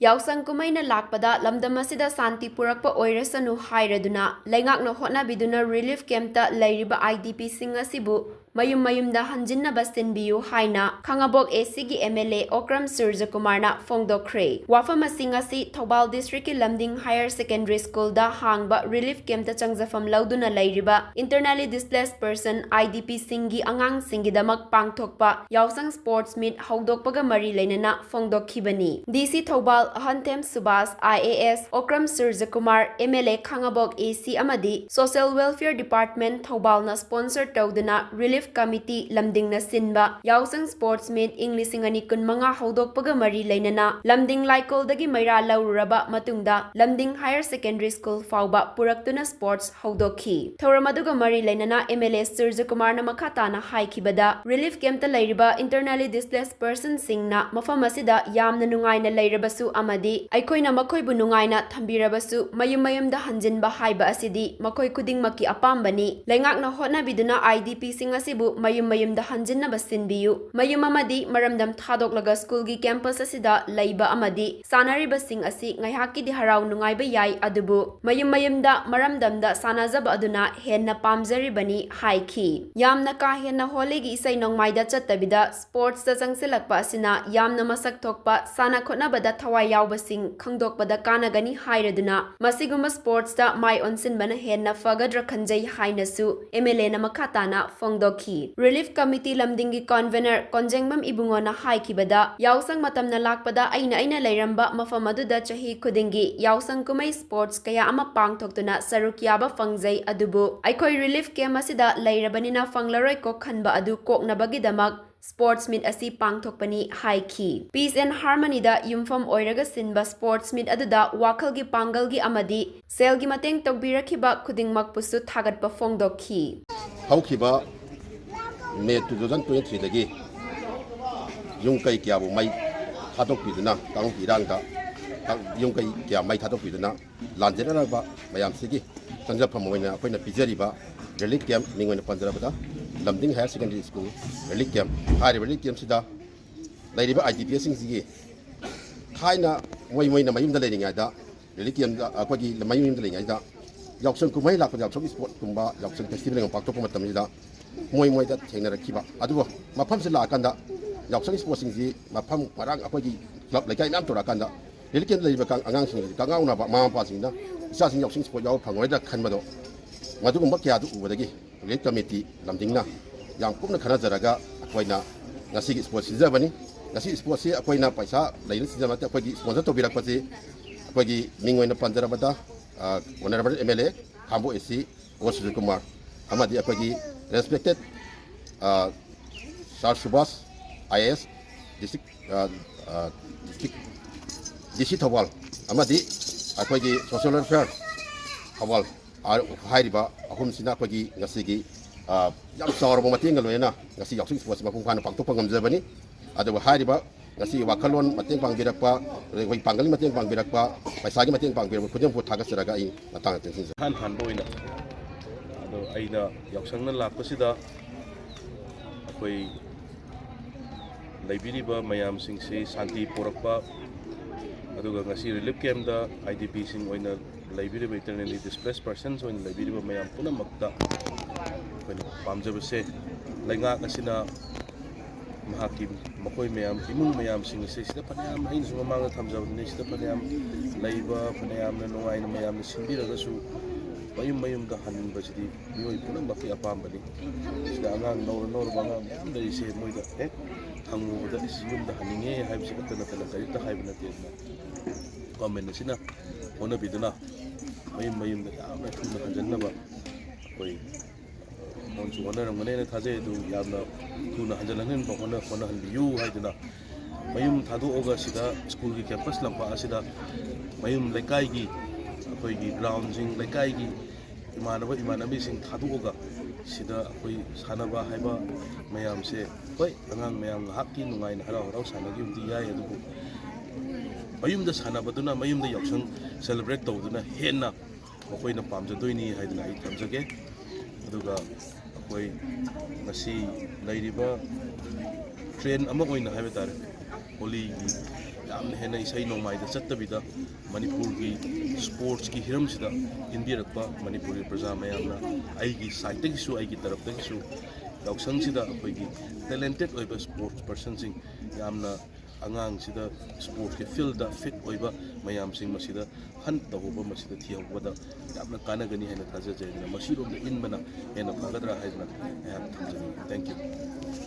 Yausang kumaina lakpada lamdam asida santi purakpa oirasanu hairaduna laingakna hotnabiduna relief campta Leiriba IDP sing asibu mayumda Hanjinnaba Sinbiyu haina Khangabok ACG MLA Okram Surjakumarna Fongdokre wafam asingasi Thobal District Lamding Higher Secondary School da hangba relief campta changjafam lauduna Leiriba internally displaced person IDP singi angang singidamak pangthokpa yausang sports meet haudokpaga mari leinana Fongdokhibani DC Thobal Hantem Subas IAS Okram Surjakumar MLA Khangabok AC amadi Social Welfare Department Thobalna sponsor tawduna Relief Committee Lamding na Sinba Yausang Sports Meet English Ingani kun mga haudokpaga mari lainana Lamding Laikol dagi mayra lauraba matungda Lamding Higher Secondary School fauba puraktuna sports haudokhi Thoramaduga mari lainana MLA Surjakumar na makatana haikibada Relief Camp ta Leiriba internally displaced person singna mafam asida yamna nungaina leirabasu amadi aikoina makoibu nungaina thambirabasu mayumda Hanjinnaba haiba asidi makoi kudingmaki apambani laingakna hotnabiduna IDP sing asibu mayumda Hanjinnaba Sinbiyu mayum amadi maramdam thadoklaga school gi campus asida leiba amadi sanariba sing asi ngaihaki di harau nungaiba yai adubu mayumda maramdamda sanajaba aduna henna pamjaribani haiki yamna ka henna holegi isai nongmaida chattabida sports ta changsilakpa asina yamna masak thokpa sana khotnabada thawai yaubasing khangdokpada kanagani hairaduna masiguma sports ta mai onsinbana henna fagadra khanjai hainasu MLA na makatana Fongdokhi Relief Committee Lamdingi Convener Konjengbam Ibungona haikibada yausang matamna lakpada aina leiramba mafam aduda chahi khudingi yausang kumai sports kaya ama pangthoktuna sarukyaba fangjai adubu aikoi relief camp asida leirabanina fanglaroi ko khanba adu koknabagidamak Sports Meet asi pangthokpani haiki Peace and Harmony da yumfam oiraga sinba Sports Meet aduda wakalgi pangalgi amadi selgi mateng tawbirakhiba khudingmak pusu thagatpa Fongdokhi Haukiba May 2023 dagi yung kay kiyabu may thadokpiduna kang pirangda yung kay kiya may thadokpiduna lanjena ba mayam sigi sangjapam moina akoina pijariba relief camp ningoina panjarabada Lamding Higher Secondary School relief camp hari relief camp sida Leiriba IDP sing sigi thaina moina mayumda leiringa da relief camp akogi mayumda leiringa da yausang kumai lakpa yausang sport kumba yausang festival ng pagtokpa matamida moy da thengnarakhiba aduwa mafam se lakanda yausang sport singji mafam parang akogi club laikai nam torakanda relief camp leiba kang angang sing kangauna ba mama pa singna isa sing yausang sport yaw phangoi da khanmado madugumba kya du ubadagi relief committee lamdingna yang kumna khanajaraga akoina ngasi sport sinjabani ngasi sport se akoina paisa leina sinjamata akogi sponsor tobirakpasi akogi mingoina panjarabada Honorable MLA Kambo AC Surjakumar amadi akogi respected Subas IAS district DC Thobal amadi akogi social welfare Thobal hairiba ahum sina akogi ngasigi yam sawrabo matenga loena ngasi yaksing sports mapung khana pangtokpa ngamjabani adu hairiba ngasi wakalon mateng pangbirakpa wai panggali mateng pangbirakpa paisagi mateng pangbirakpa khudem pu thagasaraga I matang tensin han boina ado aina yaksangna lakpasida akoi leibiriba mayam singse santi porakpa aduga ngasi relief camp da IDP sing oina leibiriba internally displaced persons oina leibiriba mayam punamakta oina pamjabase lainga kasina mahaki makoi mayam imung mayam sing sida panayam aina suma manga thamjabne sida panayam leiba panayam na nungaina mayam sinbiragasu mayumda haninbasidi mioi punamakki apambani sida angang nor banga mayam dari se moida hanguda yumda haninge haibsi katana karita haibna tena comment sina ona biduna mayumda yamna thuna Hanjinnaba koi nonsu honaramane thaje du yamna thuna hanjalangen ba hona hanbiyu haiduna mayum thadu oga sida school gi campus lampa asida mayum lekai gi akoi gi ground sing lekai gi imanaba sing thadu oga sida akoi sanaba haiba mayam se koi angang mayam hakki nungain harau sanagi uti yai adubu mayumda sanabaduna mayumda yaksang celebrate tawduna henna makoina pamjadoini haiduna I thamjage aduga ꯑꯩꯈꯣꯏ ꯉꯁꯤ ꯂꯩꯔꯤꯕ train ꯑꯃ ꯑꯣꯏꯅ ꯍꯥꯏꯕ ꯇꯥꯔꯦ ꯍꯣꯂꯤꯒꯤ ꯌꯥꯝꯅ ꯍꯦꯟꯅ ꯏꯁꯩ ꯅꯣꯡꯃꯥꯏꯗ ꯆꯠꯇꯕꯤꯗ ꯃꯅꯤꯄꯨꯔꯒꯤ ꯁ꯭ꯄꯣꯔꯠꯁꯀꯤ ꯍꯤꯔꯝꯁꯤꯗ ꯏꯟꯕꯤꯔꯛꯄ ꯃꯅꯤꯄꯨꯔꯒꯤ ꯄ꯭ꯔꯖꯥ ꯃꯌꯥꯝꯅ ꯑꯩꯒꯤ ꯁꯥꯏꯠꯇꯒꯤꯁꯨ ꯑꯩꯒꯤ ꯇꯔꯞꯇꯒꯤꯁꯨ ꯌꯥꯎꯁꯪꯁꯤꯗ ꯑꯩꯈꯣꯏꯒꯤ ꯇꯦꯂꯦꯟꯇꯦꯠ ꯑꯣꯏꯕ ꯁ꯭ꯄꯣꯔꯠꯁ ꯄꯔꯁꯟꯁꯤꯡ ꯌꯥꯝꯅ ꯑꯉꯥꯡꯁꯤꯗ ꯁ꯭ꯄꯣꯔꯠꯁꯀꯤ ꯐꯤꯜꯗ ꯐꯤꯠ ꯑꯣꯏꯕ ꯃꯌꯥꯝꯁꯤꯡ ꯃꯁꯤꯗ ꯍꯟ ꯇꯧꯍꯧꯕ ꯃꯁꯤꯗ ꯊꯤꯍꯧꯕꯗ ꯌꯥꯝꯅ ꯀꯥꯟꯅꯒꯅꯤ ꯍꯥꯏꯅ ꯊꯥꯖꯖꯩ ꯑꯗꯨꯅ ꯃꯁꯤꯔꯣꯝꯗ ꯏꯟꯕꯅ ꯍꯦꯟꯅ ꯐꯒꯗ꯭ꯔꯥ ꯍꯥꯏꯗꯅ ꯑꯩꯍꯥꯛ ꯊꯝꯖꯅꯤꯡꯉꯤ ꯊꯦꯡꯛ ꯌꯨ